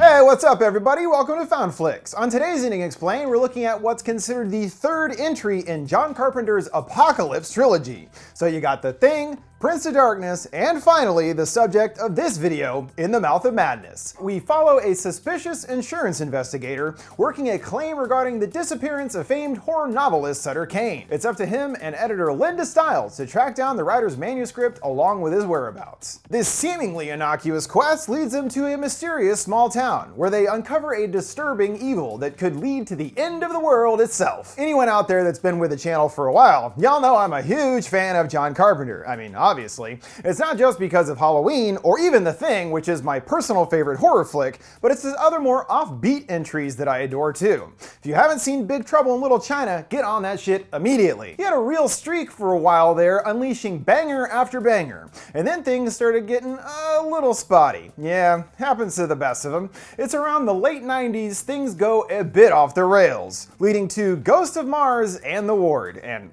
Hey, what's up everybody? Welcome to FoundFlix. On today's Ending Explain, we're looking at what's considered the third entry in John Carpenter's Apocalypse trilogy. So you got The Thing, Prince of Darkness, and finally, the subject of this video, In the Mouth of Madness. We follow a suspicious insurance investigator working a claim regarding the disappearance of famed horror novelist Sutter Kane. It's up to him and editor Linda Stiles to track down the writer's manuscript along with his whereabouts. This seemingly innocuous quest leads them to a mysterious small town where they uncover a disturbing evil that could lead to the end of the world itself. Anyone out there that's been with the channel for a while, y'all know I'm a huge fan of John Carpenter. I mean, obviously. It's not just because of Halloween or even The Thing, which is my personal favorite horror flick, but it's his other more offbeat entries that I adore too. If you haven't seen Big Trouble in Little China, get on that shit immediately. He had a real streak for a while there, unleashing banger after banger, and then things started getting a little spotty. Yeah, happens to the best of them. It's around the late 90s things go a bit off the rails, leading to Ghost of Mars and The Ward, and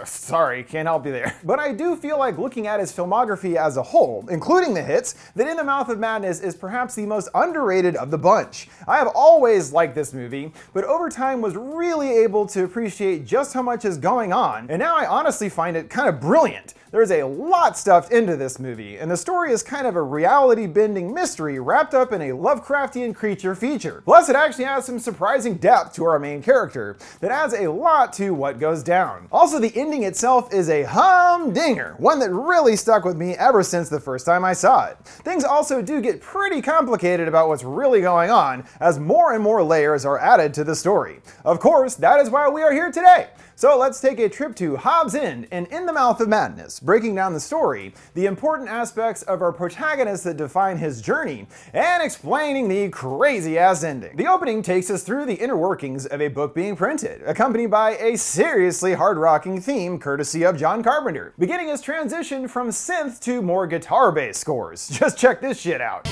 sorry, can't help you there. But I do feel like looking at his filmography as a whole, including the hits, that In the Mouth of Madness is perhaps the most underrated of the bunch. I have always liked this movie, but over time was really able to appreciate just how much is going on, and now I honestly find it kind of brilliant. There's a lot stuffed into this movie, and the story is kind of a reality-bending mystery wrapped up in a Lovecraftian creature feature. Plus, it actually has some surprising depth to our main character that adds a lot to what goes down. Also, the ending itself is a humdinger, one that really stuck with me ever since the first time I saw it. Things also do get pretty complicated about what's really going on as more and more layers are added to the story. Of course, that is why we are here today. So let's take a trip to Hobbs End and In the Mouth of Madness, breaking down the story, the important aspects of our protagonist that define his journey, and explaining the crazy-ass ending. The opening takes us through the inner workings of a book being printed, accompanied by a seriously hard-rocking theme courtesy of John Carpenter, beginning his transition from synth to more guitar-based scores. Just check this shit out.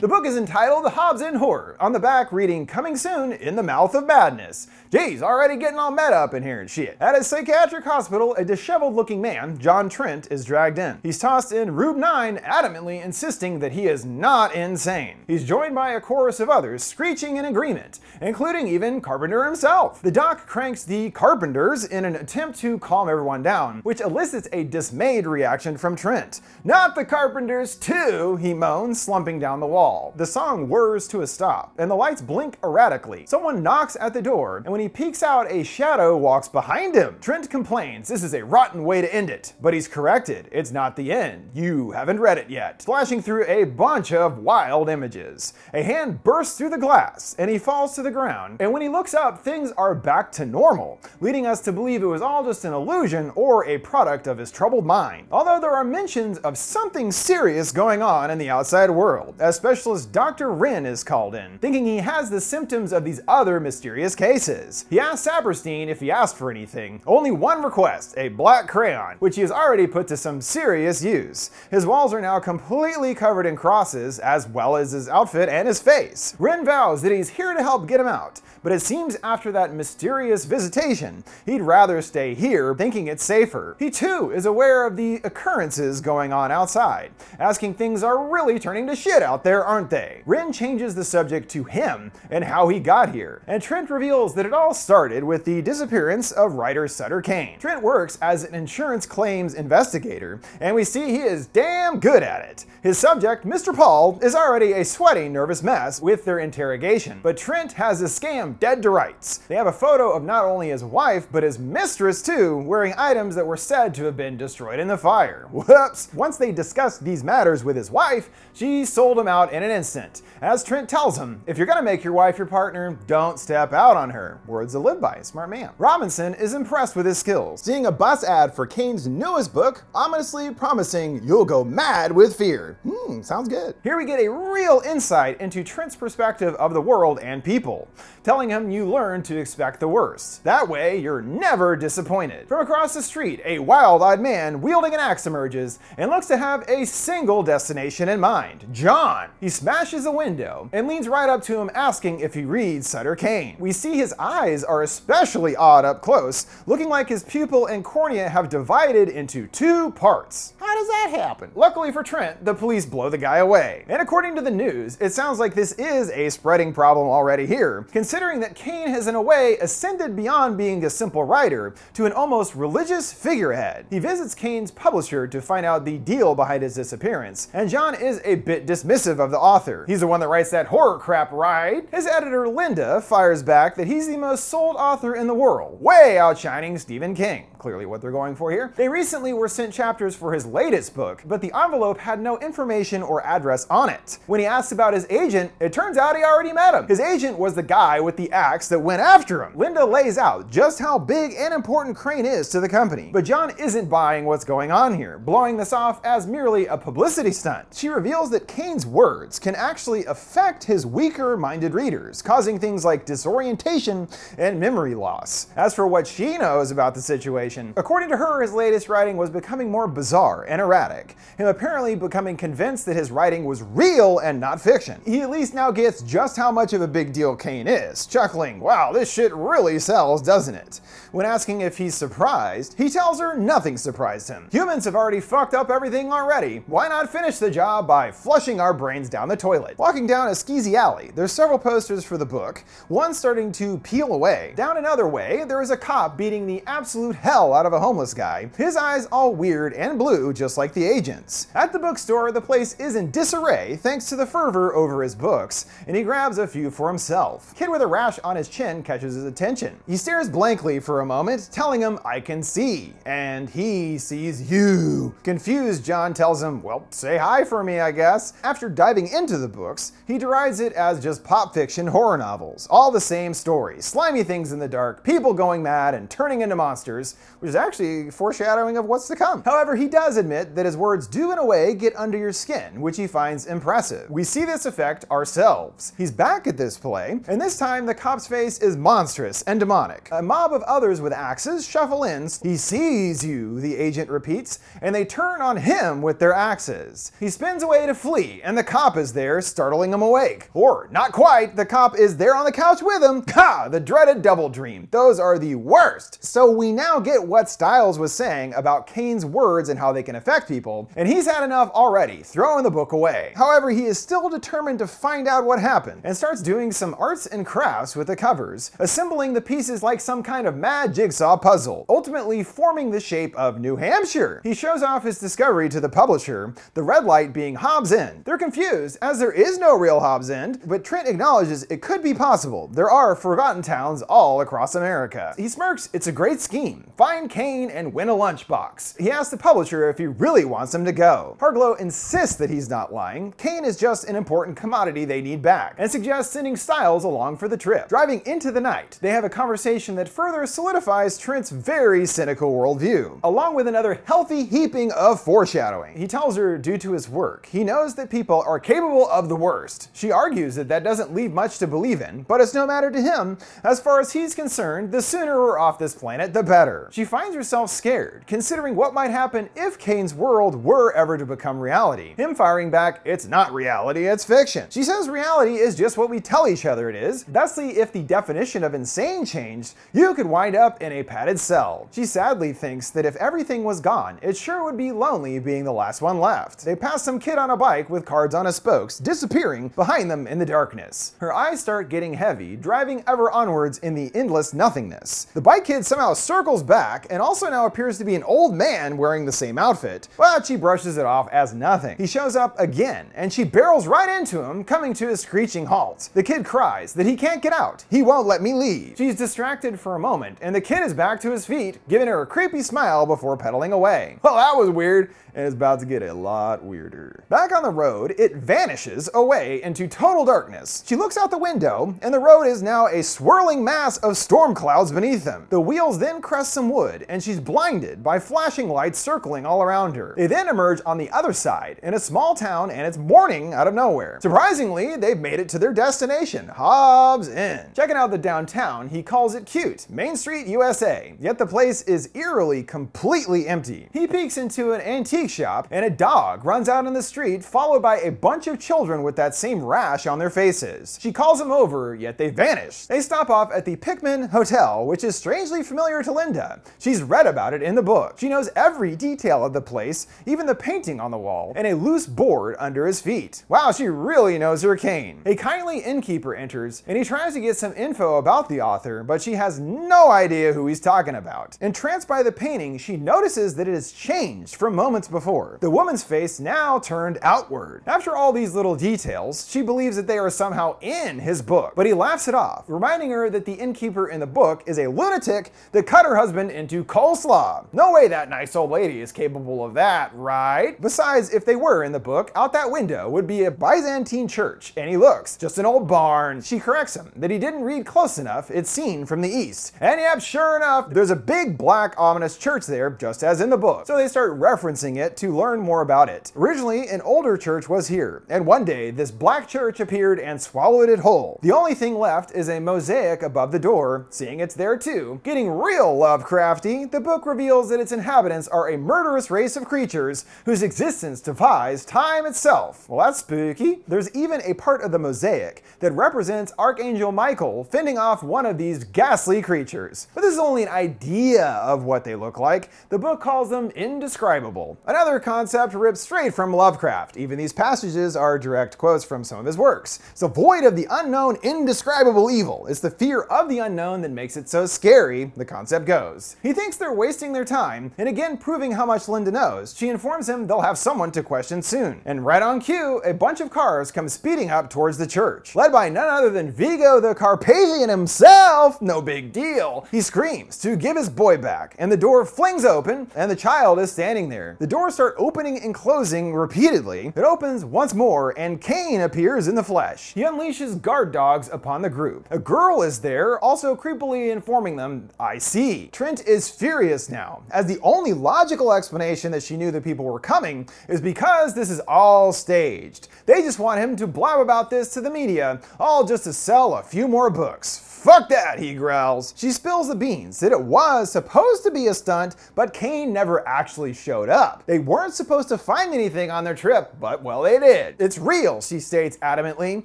The book is entitled The Hobbs End Horror, on the back reading Coming Soon, In the Mouth of Madness. Geez, already getting all meta up in here and shit. At a psychiatric hospital, a disheveled looking man, John Trent, is dragged in. He's tossed in Rube 9, adamantly insisting that he is not insane. He's joined by a chorus of others screeching in agreement, including even Carpenter himself. The doc cranks the Carpenters in an attempt to calm everyone down, which elicits a dismayed reaction from Trent. Not the Carpenters too, he moans, slumping down the wall. The song whirs to a stop, and the lights blink erratically. Someone knocks at the door, and when he peeks out, a shadow walks behind him. Trent complains this is a rotten way to end it, but he's corrected. It's not the end. You haven't read it yet. Flashing through a bunch of wild images. A hand bursts through the glass, and he falls to the ground, and when he looks up, things are back to normal, leading us to believe it was all just an illusion or a product of his troubled mind. Although there are mentions of something serious going on in the outside world, especially Dr. Wren is called in, thinking he has the symptoms of these other mysterious cases. He asks Saperstein if he asked for anything. Only one request, a black crayon, which he has already put to some serious use. His walls are now completely covered in crosses, as well as his outfit and his face. Wren vows that he's here to help get him out, but it seems after that mysterious visitation, he'd rather stay here, thinking it's safer. He too is aware of the occurrences going on outside, asking things are really turning to shit out there, aren't they? Wren changes the subject to him and how he got here, and Trent reveals that it all started with the disappearance of writer Sutter Kane. Trent works as an insurance claims investigator, and we see he is damn good at it. His subject, Mr. Paul, is already a sweaty, nervous mess with their interrogation, but Trent has his scam dead to rights. They have a photo of not only his wife, but his mistress too, wearing items that were said to have been destroyed in the fire. Whoops! Once they discussed these matters with his wife, she sold him out in an instant. As Trent tells him, if you're gonna make your wife your partner, don't step out on her. Words to live by, smart man. Robinson is impressed with his skills, seeing a bus ad for Kane's newest book, ominously promising you'll go mad with fear. Sounds good. Here we get a real insight into Trent's perspective of the world and people, telling him you learn to expect the worst. That way, you're never disappointed. From across the street, a wild-eyed man wielding an axe emerges and looks to have a single destination in mind, John. He He smashes a window and leans right up to him asking if he reads Sutter Kane. We see his eyes are especially odd up close, looking like his pupil and cornea have divided into 2 parts. How does that happen? Luckily for Trent, the police blow the guy away. And according to the news, it sounds like this is a spreading problem already here, considering that Kane has in a way ascended beyond being a simple writer to an almost religious figurehead. He visits Kane's publisher to find out the deal behind his disappearance, and John is a bit dismissive of the author. He's the one that writes that horror crap, right? His editor Linda fires back that he's the most sold author in the world, way outshining Stephen King. Clearly what they're going for here. They recently were sent chapters for his latest book, but the envelope had no information or address on it. When he asked about his agent, it turns out he already met him. His agent was the guy with the axe that went after him. Linda lays out just how big and important Crane is to the company, but John isn't buying what's going on here, blowing this off as merely a publicity stunt. She reveals that Kane's words can actually affect his weaker-minded readers, causing things like disorientation and memory loss. As for what she knows about the situation, according to her, his latest writing was becoming more bizarre and erratic, him apparently becoming convinced that his writing was real and not fiction. He at least now gets just how much of a big deal Kane is, chuckling, "Wow, this shit really sells, doesn't it?" When asking if he's surprised, he tells her nothing surprised him. Humans have already fucked up everything already. Why not finish the job by flushing our brains down the toilet? Walking down a skeezy alley, there's several posters for the book, one starting to peel away. Down another way, there is a cop beating the absolute hell out of a homeless guy, his eyes all weird and blue just like the agent's. At the bookstore, the place is in disarray thanks to the fervor over his books, and he grabs a few for himself. Kid with a rash on his chin catches his attention. He stares blankly for a moment, telling him, "I can see," and he sees you. Confused, John tells him, "Well, say hi for me, I guess." After diving into the books, he derides it as just pop fiction horror novels. All the same story, slimy things in the dark, people going mad and turning into monsters, which is actually foreshadowing of what's to come. However, he does admit that his words do in a way get under your skin, which he finds impressive. We see this effect ourselves. He's back at this play, and this time the cop's face is monstrous and demonic. A mob of others with axes shuffle in. "He sees you," the agent repeats, and they turn on him with their axes. He spins away to flee, and the cop is there, startling him awake. Or, not quite, the cop is there on the couch with him. Ha! The dreaded double dream. Those are the worst. So we now get what Styles was saying about Kane's words and how they can affect people, and he's had enough already, throwing the book away. However, he is still determined to find out what happened, and starts doing some arts and crafts with the covers, assembling the pieces like some kind of mad jigsaw puzzle, ultimately forming the shape of New Hampshire. He shows off his discovery to the publisher, the red light being Hobbs End. They're confused, as there is no real Hobbs End, but Trent acknowledges it could be possible. There are forgotten towns all across America. He smirks, it's a great scheme. Find Kane and win a lunchbox. He asks the publisher if he really wants him to go. Harglow insists that he's not lying. Kane is just an important commodity they need back, and suggests sending Styles along for the trip. Driving into the night, they have a conversation that further solidifies Trent's very cynical worldview, along with another healthy heaping of foreshadowing. He tells her, due to his work, he knows that people are capable of the worst. She argues that that doesn't leave much to believe in, but it's no matter to him. As far as he's concerned, the sooner we're off this planet, the better. She finds herself scared, considering what might happen if Kane's world were ever to become reality. Him firing back, it's not reality, it's fiction. She says reality is just what we tell each other it is. Thusly, if the definition of insane changed, you could wind up in a padded cell. She sadly thinks that if everything was gone, it sure would be lonely being the last one left. They pass some kid on a bike with cards on his spokes, disappearing behind them in the darkness. Her eyes start getting heavy, driving ever onwards in the endless nothingness. The bike kid somehow circles back and also now appears to be an old man wearing the same outfit, but she brushes it off as nothing. He shows up again, and she barrels right into him, coming to a screeching halt. The kid cries that he can't get out. He won't let me leave. She's distracted for a moment, and the kid is back to his feet, giving her a creepy smile before pedaling away. Well, that was weird, and it's about to get a lot weirder. Back on the road, it vanishes away into total darkness. She looks out the window, and the road is now a swirling mass of storm clouds beneath them. The wheels then crest some wood, and she's blinded by flashing lights circling all around her. They then emerge on the other side, in a small town, and it's morning out of nowhere. Surprisingly, they've made it to their destination, Hobbs End. Checking out the downtown, he calls it cute, Main Street, USA, yet the place place is eerily completely empty. He peeks into an antique shop, and a dog runs out in the street, followed by a bunch of children with that same rash on their faces. She calls them over, yet they vanish. They stop off at the Pickman Hotel, which is strangely familiar to Linda. She's read about it in the book. She knows every detail of the place, even the painting on the wall, and a loose board under his feet. Wow, she really knows her Kane. A kindly innkeeper enters, and he tries to get some info about the author, but she has no idea who he's talking about. Entranced by the painting, she notices that it has changed from moments before. The woman's face now turned outward. After all these little details, she believes that they are somehow in his book, but he laughs it off, reminding her that the innkeeper in the book is a lunatic that cut her husband into coleslaw. No way that nice old lady is capable of that, right? Besides, if they were in the book, out that window would be a Byzantine church, and he looks just an old barn. She corrects him that he didn't read close enough, it's seen from the east. And yep, sure enough, there's a big black ominous church there, just as in the book. So they start referencing it to learn more about it. Originally, an older church was here, and one day this black church appeared and swallowed it whole. The only thing left is a mosaic above the door. Seeing it's there too, getting real Lovecrafty, the book reveals that its inhabitants are a murderous race of creatures whose existence defies time itself. Well, that's spooky. There's even a part of the mosaic that represents Archangel Michael fending off one of these ghastly creatures. But this is only an idea of what they look like. The book calls them indescribable. Another concept ripped straight from Lovecraft. Even these passages are direct quotes from some of his works. So void of the unknown, indescribable evil. It's the fear of the unknown that makes it so scary, the concept goes. He thinks they're wasting their time, and again proving how much Linda knows, she informs him they'll have someone to question soon. And right on cue, a bunch of cars come speeding up towards the church, led by none other than Vigo the Carpathian himself. No big deal. He screams to give his boy back, and the door flings open, and the child is standing there. The doors start opening and closing repeatedly. It opens once more, and Kane appears in the flesh. He unleashes guard dogs upon the group. A girl is there, also creepily informing them, I see. Trent is furious now, as the only logical explanation that she knew that people were coming is because this is all staged. They just want him to blab about this to the media, all just to sell a few more books. Fuck that, he growls. She spills the beans that it was supposed to be a stunt, but Kane never actually showed up. They weren't supposed to find anything on their trip, but well, they did. It's real, she states adamantly.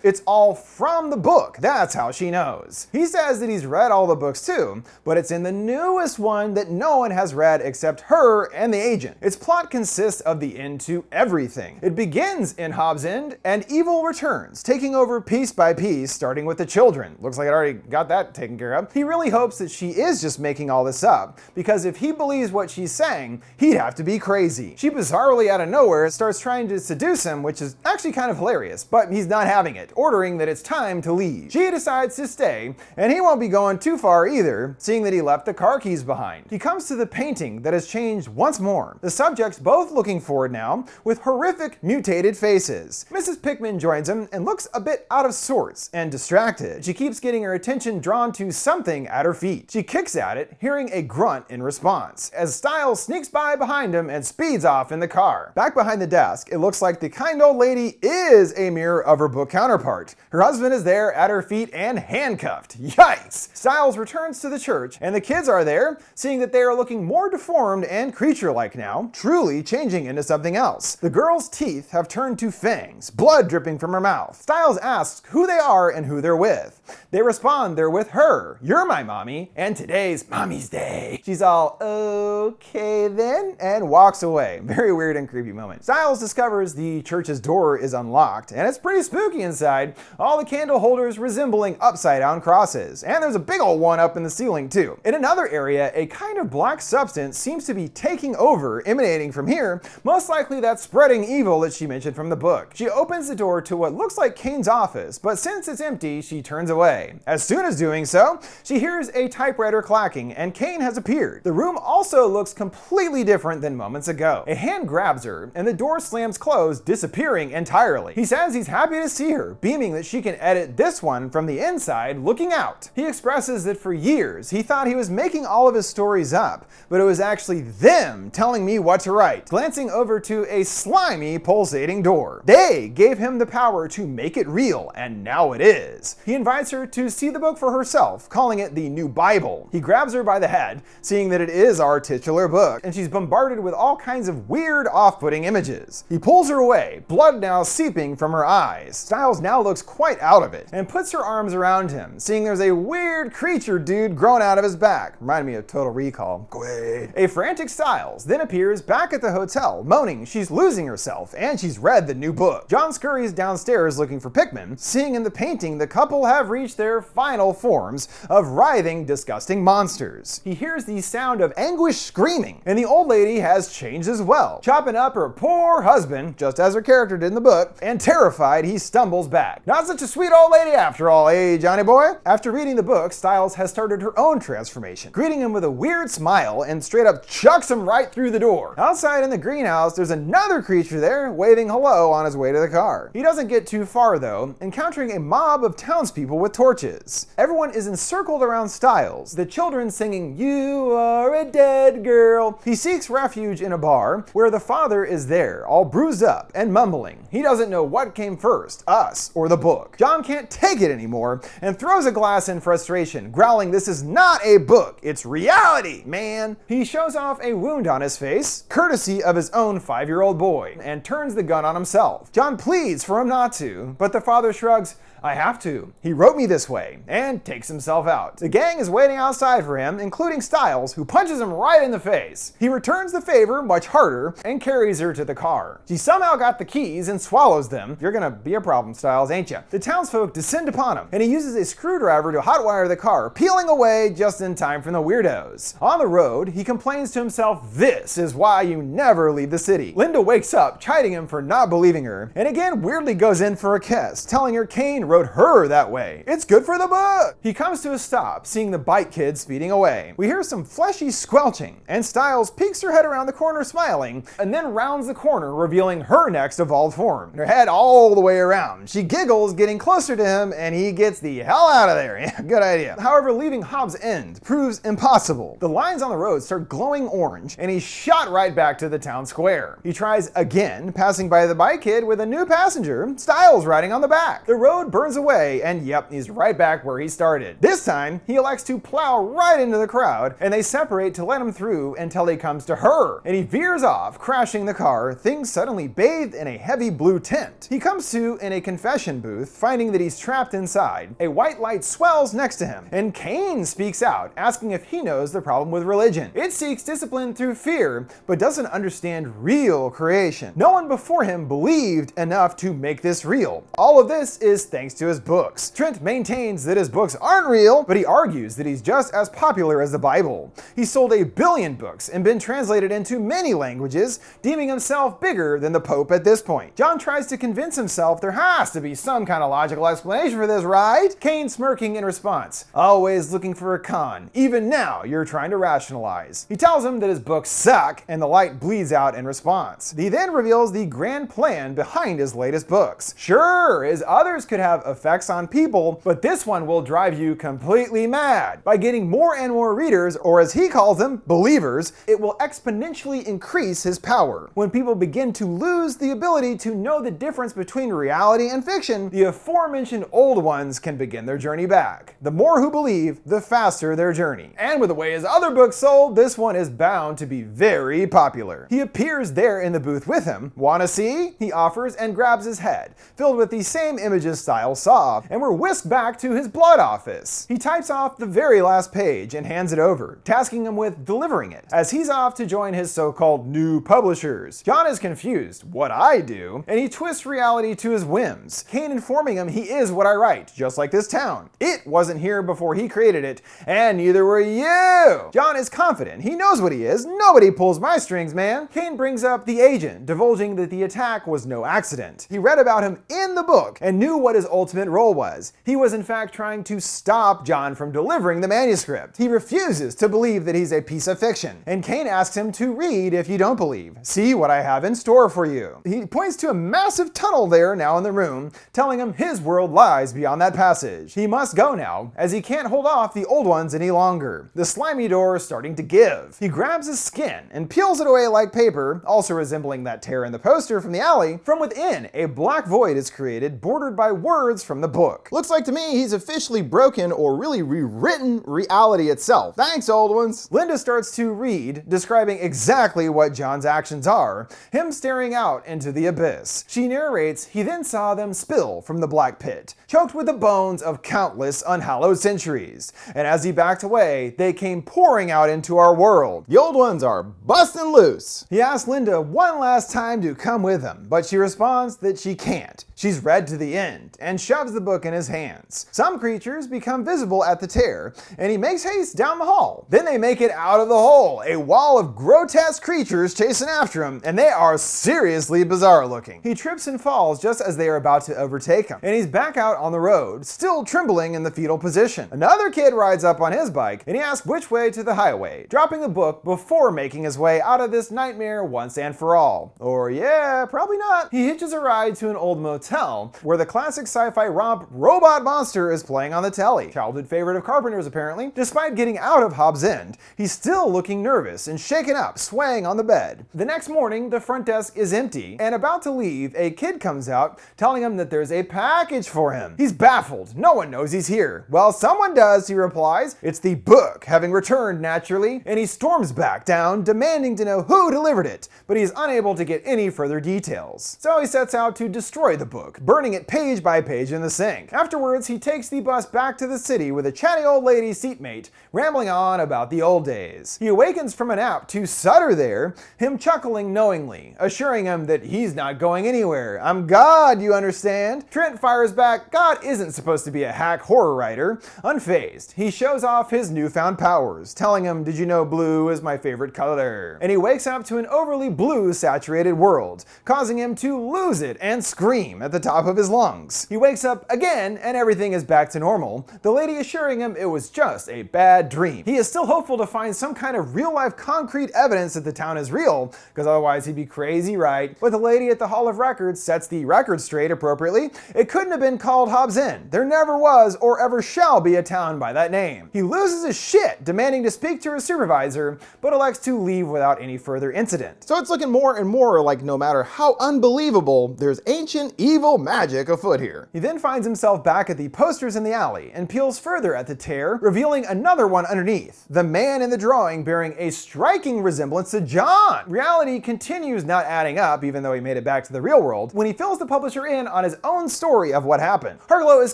It's all from the book. That's how she knows. He says that he's read all the books too, but it's in the newest one that no one has read except her and the agent. Its plot consists of the end to everything. It begins in Hobbs End, and evil returns, taking over piece by piece, starting with the children. Looks like it already got that taken care of. He really hopes that she is just making all this up, because if he believes what she's saying, he'd have to be crazy. She bizarrely out of nowhere starts trying to seduce him, which is actually kind of hilarious, but he's not having it, ordering that it's time to leave. She decides to stay, and he won't be going too far either, seeing that he left the car keys behind. He comes to the painting that has changed once more. The subjects both looking forward now, with horrific mutated faces. Mrs. Pickman joins him and looks a bit out of sorts and distracted. She keeps getting her attention drawn to something at her feet. She kicks at it, hearing a grunt in response, as Styles sneaks by behind him and speeds off in the car. Back behind the desk, it looks like the kind old lady is a mirror of her book counterpart. Her husband is there at her feet and handcuffed. Yikes! Styles returns to the church, and the kids are there, seeing that they are looking more deformed and creature-like now, truly changing into something else. The girl's teeth have turned to fangs, blood dripping from her mouth. Styles asks who they are and who they're with. They respond they're with her. You're my mommy, and today's mommy's day. She's all, okay then, and walks away. Very weird and creepy moment. Styles discovers the church's door is unlocked, and it's pretty spooky inside. All the candle holders resembling upside down crosses, and there's a big old one up in the ceiling too. In another area, a kind of black substance seems to be taking over, emanating from here, most likely that spreading evil that she mentioned from the book. She opens the door to what looks like Kane's office, but since it's empty, she turns away. As soon as doing so, she hears a typewriter clacking, and Kane has appeared. The room also looks completely different than moments ago. A hand grabs her, and the door slams closed, disappearing entirely. He says he's happy to see her, beaming that she can edit this one from the inside, looking out. He expresses that for years, he thought he was making all of his stories up, but it was actually them telling me what to write, glancing over to a slimy, pulsating door. They gave him the power to make it real, and now it is. He invites her to see the book for herself, calling it the new Bible. He grabs her by the head, seeing that it is our titular book, and she's bombarded with all kinds of weird, off-putting images. He pulls her away, blood now seeping from her eyes. Stiles now looks quite out of it, and puts her arms around him, seeing there's a weird creature dude growing out of his back. Reminded me of Total Recall. Quaid. A frantic Stiles then appears back at the hotel, moaning she's losing herself, and she's read the new book. John scurries downstairs looking for Pickman, seeing in the painting the couple have reached their final forms of writhing, disgusting monsters. He hears the sound of anguished screaming, and the old lady has changed as well, chopping up her poor husband, just as her character did in the book, and terrified, he stumbles back. Not such a sweet old lady after all, eh, Johnny boy? After reading the book, Stiles has started her own transformation, greeting him with a weird smile and straight up chucks him right through the door. Outside in the greenhouse, there's another creature there waving hello on his way to the car. He doesn't get too far though, encountering a mob of townspeople with torches. Everyone is encircled around Stiles, the children singing, "You are a dead girl." He seeks refuge in a bar where the father is there, all bruised up and mumbling. He doesn't know what came first, us or the book. John can't take it anymore and throws a glass in frustration, growling, "This is not a book, it's reality, man." He shows off a wound on his face, courtesy of his own 5-year-old boy, and turns the gun on himself. John pleads for him not to, but the father shrugs, "I have to. He wrote me this way," and takes himself out. The gang is waiting outside for him, including Stiles, who punches him right in the face. He returns the favor much harder and carries her to the car. She somehow got the keys and swallows them. "You're gonna be a problem, Stiles, ain't ya?" The townsfolk descend upon him, and he uses a screwdriver to hotwire the car, peeling away just in time from the weirdos. On the road, he complains to himself, "This is why you never leave the city." Linda wakes up, chiding him for not believing her, and again weirdly goes in for a kiss, telling her Kane wrote her that way. It's good for the book. He comes to a stop, seeing the bike kid speeding away. We hear some fleshy squelching, and Stiles peeks her head around the corner smiling, and then rounds the corner, revealing her next evolved form, her head all the way around. She giggles, getting closer to him, and he gets the hell out of there. Yeah, good idea. However, leaving Hobbs End proves impossible. The lines on the road start glowing orange, and he's shot right back to the town square. He tries again, passing by the bike kid with a new passenger, Stiles riding on the back. The road burns away, and yep, he's right back where he started. This time, he elects to plow right into the crowd, and they separate to let him through until he comes to her, and he veers off, crashing the car, things suddenly bathed in a heavy blue tint. He comes to in a confession booth, finding that he's trapped inside. A white light swells next to him, and Kane speaks out, asking if he knows the problem with religion. It seeks discipline through fear, but doesn't understand real creation. No one before him believed enough to make this real. All of this is thanks to his books. Trent maintains that his books aren't real, but he argues that he's just as popular as the Bible. He's sold 1 billion books and been translated into many languages, deeming himself bigger than the Pope at this point. John tries to convince himself there has to be some kind of logical explanation for this, right? Kane smirking in response, "Always looking for a con. Even now, you're trying to rationalize." He tells him that his books suck, and the light bleeds out in response. He then reveals the grand plan behind his latest books. Sure, his others could have effects on people, but this one will drive you completely mad. By getting more and more readers, or as he calls them, believers, it will exponentially increase his power. When people begin to lose the ability to know the difference between reality and fiction, the aforementioned old ones can begin their journey back. The more who believe, the faster their journey. And with the way his other books sold, this one is bound to be very popular. He appears there in the booth with him. "Wanna see?" he offers and grabs his head, filled with the same images Stiles saw, and we're whisked back to his blood office. He types off the very last page and hands it over, tasking him with delivering it, as he's off to join his so-called new publishers. John is confused, "What I do?" and he twists reality to his whims, Kane informing him he is what I write, just like this town. It wasn't here before he created it, and neither were you. John is confident, he knows what he is, nobody pulls my strings, man. Kane brings up the agent, divulging that the attack was no accident. He read about him in the book and knew what his ultimate role was. He was in fact trying to stop John from delivering the manuscript. He refuses to believe that he's a piece of fiction, and Kane asks him to read if you don't believe. "See what I have in store for you." He points to a massive tunnel there now in the room, telling him his world lies beyond that passage. He must go now, as he can't hold off the old ones any longer. The slimy door is starting to give. He grabs his skin and peels it away like paper, also resembling that tear in the poster from the alley. From within, a black void is created, bordered by words words from the book. Looks like to me he's officially broken or really rewritten reality itself. Thanks, old ones. Linda starts to read, describing exactly what John's actions are, him staring out into the abyss. She narrates he then saw them spill from the black pit, choked with the bones of countless unhallowed centuries. And as he backed away, they came pouring out into our world. The old ones are busting loose. He asks Linda one last time to come with him, but she responds that she can't. She's read to the end and shoves the book in his hands. Some creatures become visible at the tear, and he makes haste down the hall. Then they make it out of the hole, a wall of grotesque creatures chasing after him, and they are seriously bizarre looking. He trips and falls just as they are about to overtake him, and he's back out on the road, still trembling in the fetal position. Another kid rides up on his bike, and he asks which way to the highway, dropping the book before making his way out of this nightmare once and for all. Or yeah, probably not. He hitches a ride to an old motel, where the classic sci-fi romp Robot Monster is playing on the telly. Childhood favorite of Carpenter's apparently. Despite getting out of Hobbs End, he's still looking nervous and shaken up, swaying on the bed. The next morning, the front desk is empty, and about to leave, a kid comes out telling him that there's a package for him. He's baffled. No one knows he's here. Well, someone does, he replies. It's the book, having returned naturally, and he storms back down, demanding to know who delivered it, but he's unable to get any further details. So he sets out to destroy the book, burning it page by page in the sink. Afterwards, he takes the bus back to the city with a chatty old lady seatmate, rambling on about the old days. He awakens from a nap to Sutter there, him chuckling knowingly, assuring him that he's not going anywhere. I'm God, you understand? Trent fires back, God isn't supposed to be a hack horror writer. Unfazed, he shows off his newfound powers, telling him, did you know blue is my favorite color? And he wakes up to an overly blue saturated world, causing him to lose it and scream at the top of his lungs. He wakes up again and everything is back to normal, the lady assuring him it was just a bad dream. He is still hopeful to find some kind of real-life concrete evidence that the town is real, because otherwise he'd be crazy, right? But the lady at the Hall of Records sets the record straight appropriately. It couldn't have been called Hobbs End. There never was or ever shall be a town by that name. He loses his shit, demanding to speak to his supervisor, but elects to leave without any further incident. So it's looking more and more like no matter how unbelievable, there's ancient evil magic afoot here. He then finds himself back at the posters in the alley and peels further at the tear, revealing another one underneath, the man in the drawing bearing a striking resemblance to John. Reality continues not adding up, even though he made it back to the real world, when he fills the publisher in on his own story of what happened. Harlow is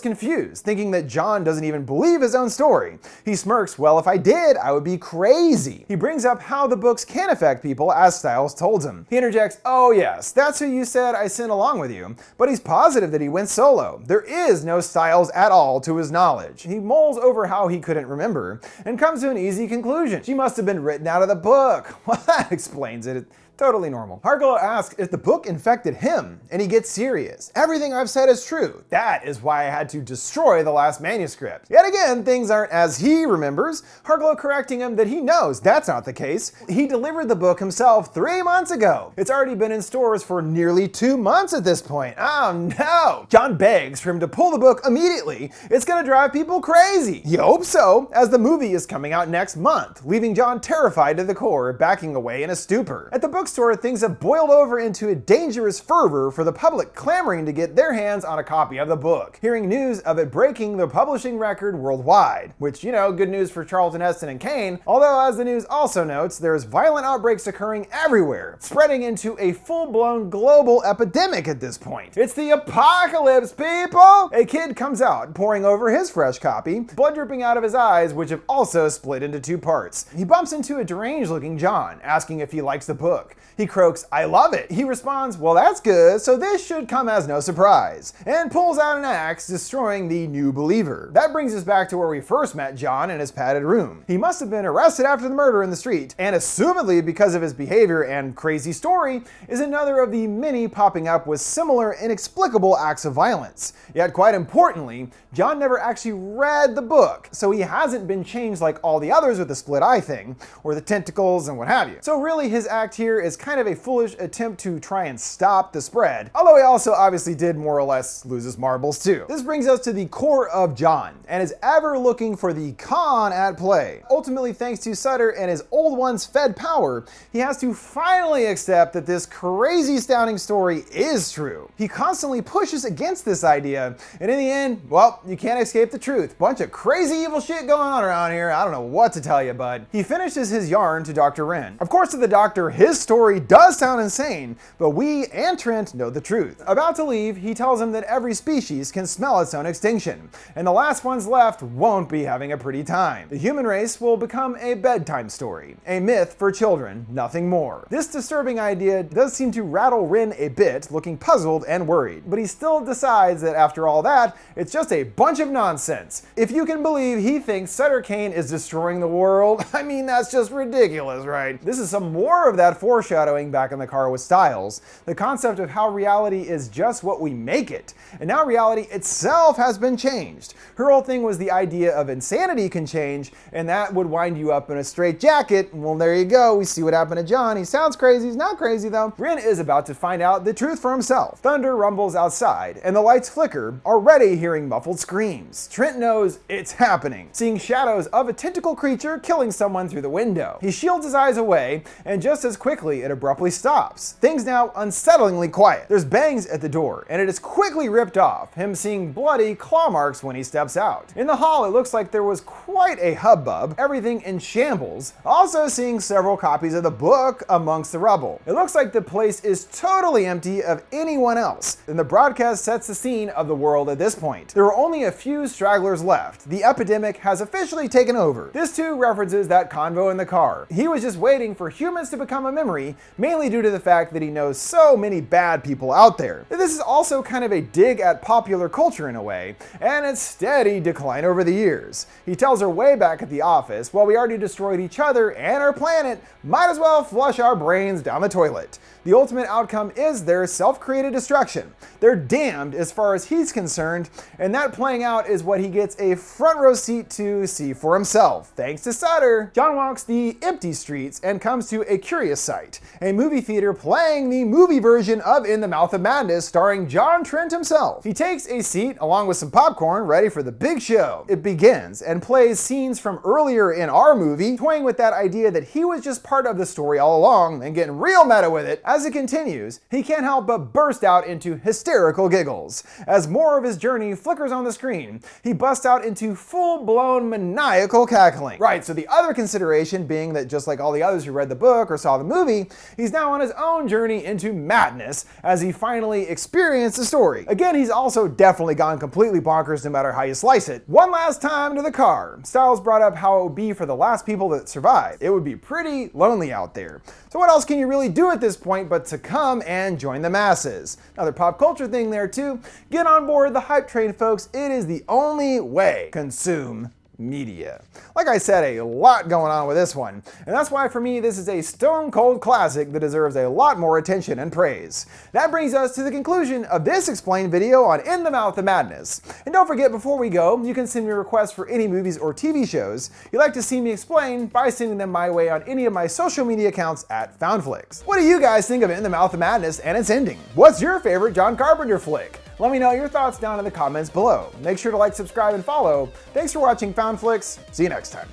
confused, thinking that John doesn't even believe his own story. He smirks, well, if I did, I would be crazy. He brings up how the books can affect people, as Styles told him. He interjects, oh yes, that's who you said I sent along with you, but he's positive that he went solo. There is no Styles at all to his knowledge. He mulls over how he couldn't remember, and comes to an easy conclusion. She must have been written out of the book. Well, that explains it. Totally normal. Harlow asks if the book infected him, and he gets serious. Everything I've said is true. That is why I had to destroy the last manuscript. Yet again, things aren't as he remembers, Harlow correcting him that he knows that's not the case. He delivered the book himself 3 months ago. It's already been in stores for nearly 2 months at this point. Oh no! John begs for him to pull the book immediately. It's gonna drive people crazy. You hope so, as the movie is coming out next month, leaving John terrified to the core, backing away in a stupor. At the bookstore, things have boiled over into a dangerous fervor for the public clamoring to get their hands on a copy of the book, hearing news of it breaking the publishing record worldwide, which, you know, good news for Charlton Heston and Kane, although as the news also notes, there's violent outbreaks occurring everywhere, spreading into a full-blown global epidemic at this point. It's the apocalypse, people! A kid comes out, pouring over his fresh copy, blood dripping out of his eyes, which have also split into 2 parts. He bumps into a deranged-looking John, asking if he likes the book. He croaks, I love it. He responds, well, that's good, so this should come as no surprise, and pulls out an axe, destroying the new believer. That brings us back to where we first met John in his padded room. He must have been arrested after the murder in the street, and assumedly because of his behavior and crazy story, is another of the many popping up with similar inexplicable acts of violence. Yet quite importantly, John never actually read the book, so he hasn't been changed like all the others with the split eye thing, or the tentacles and what have you. So really his act here is is kind of a foolish attempt to try and stop the spread, although he also obviously did more or less lose his marbles too. This brings us to the core of John, and is ever looking for the con at play. Ultimately, thanks to Sutter and his old one's fed power, he has to finally accept that this crazy astounding story is true. He constantly pushes against this idea, and in the end, well, you can't escape the truth. Bunch of crazy evil shit going on around here. I don't know what to tell you, bud. He finishes his yarn to Dr. Wren. Of course, to the doctor, his story does sound insane, but we and Trent know the truth. About to leave, he tells him that every species can smell its own extinction, and the last ones left won't be having a pretty time. The human race will become a bedtime story, a myth for children, nothing more. This disturbing idea does seem to rattle Wren a bit, looking puzzled and worried, but he still decides that after all that, it's just a bunch of nonsense. If you can believe he thinks Sutter Kane is destroying the world, I mean, that's just ridiculous, right? This is some more of that foreshadowing back in the car with Styles, the concept of how reality is just what we make it, and now reality itself has been changed. Her whole thing was the idea of insanity can change, and that would wind you up in a straitjacket. Well, there you go. We see what happened to John. He sounds crazy. He's not crazy, though. Wren is about to find out the truth for himself. Thunder rumbles outside, and the lights flicker, already hearing muffled screams. Trent knows it's happening, seeing shadows of a tentacle creature killing someone through the window. He shields his eyes away, and just as quickly, it abruptly stops. Things now unsettlingly quiet. There's bangs at the door, and it is quickly ripped off, him seeing bloody claw marks when he steps out. In the hall, it looks like there was quite a hubbub, everything in shambles, also seeing several copies of the book amongst the rubble. It looks like the place is totally empty of anyone else, and the broadcast sets the scene of the world at this point. There are only a few stragglers left. The epidemic has officially taken over. This too references that convo in the car. He was just waiting for humans to become a memory, mainly due to the fact that he knows so many bad people out there. This is also kind of a dig at popular culture in a way, and its steady decline over the years. He tells her way back at the office, well, we already destroyed each other and our planet, might as well flush our brains down the toilet. The ultimate outcome is their self-created destruction. They're damned as far as he's concerned, and that playing out is what he gets a front row seat to see for himself, thanks to Sutter. John walks the empty streets and comes to a curious sight, a movie theater playing the movie version of In the Mouth of Madness starring John Trent himself. He takes a seat along with some popcorn ready for the big show. It begins and plays scenes from earlier in our movie, toying with that idea that he was just part of the story all along and getting real meta with it. As it continues, he can't help but burst out into hysterical giggles. As more of his journey flickers on the screen, he busts out into full-blown maniacal cackling. Right, so the other consideration being that just like all the others who read the book or saw the movie, he's now on his own journey into madness as he finally experienced the story. Again, he's also definitely gone completely bonkers no matter how you slice it. One last time to the car. Styles brought up how it would be for the last people that survived. It would be pretty lonely out there. So what else can you really do at this point but to come and join the masses? Another pop culture thing there too. Get on board the hype train, folks. It is the only way. Consume media. Like I said, a lot going on with this one, and that's why for me this is a stone cold classic that deserves a lot more attention and praise. That brings us to the conclusion of this explained video on In the Mouth of Madness. And don't forget, before we go, you can send me requests for any movies or TV shows you'd like to see me explain by sending them my way on any of my social media accounts at FoundFlix. What do you guys think of In the Mouth of Madness and its ending? What's your favorite John Carpenter flick? Let me know your thoughts down in the comments below. Make sure to like, subscribe, and follow. Thanks for watching FoundFlix. See you next time.